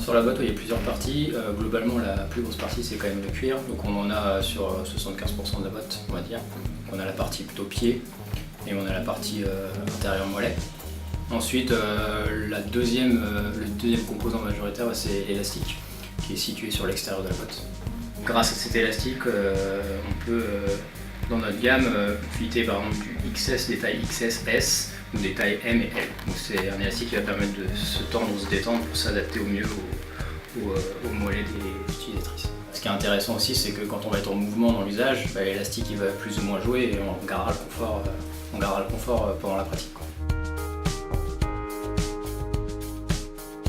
sur la boîte, il y a plusieurs parties. Globalement, la plus grosse partie, c'est quand même le cuir. Donc on en a sur 75% de la boîte, on va dire. Donc on a la partie plutôt pied et on a la partie intérieur mollet. Ensuite, le deuxième composant majoritaire, c'est l'élastique, qui est situé sur l'extérieur de la boîte. Grâce à cet élastique, on peut, dans notre gamme, fitter par exemple du XS, des tailles XS, S ou des tailles M et L. Donc c'est un élastique qui va permettre de se tendre ou se détendre pour s'adapter au mieux au mollet des utilisatrices. Ce qui est intéressant aussi, c'est que quand on va être en mouvement dans l'usage, l'élastique il va plus ou moins jouer et on gardera le confort pendant la pratique.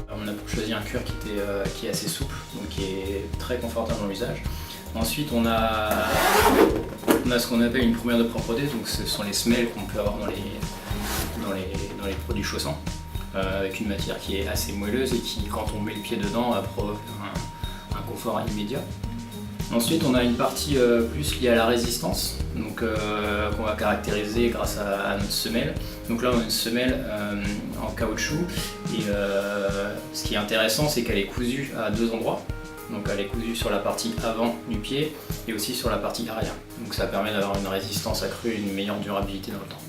On a choisi un cuir qui est assez souple, donc qui est très confortable dans l'usage. Ensuite, on a ce qu'on appelle une première de propreté, donc ce sont les semelles qu'on peut avoir dans les produits chaussants, avec une matière qui est assez moelleuse et qui, quand on met le pied dedans, provoque un confort immédiat. Ensuite, on a une partie plus liée à la résistance, donc qu'on va caractériser grâce à notre semelle. Donc là, on a une semelle en caoutchouc et ce qui est intéressant, c'est qu'elle est cousue à deux endroits. Donc elle est cousue sur la partie avant du pied et aussi sur la partie arrière. Donc ça permet d'avoir une résistance accrue et une meilleure durabilité dans le temps.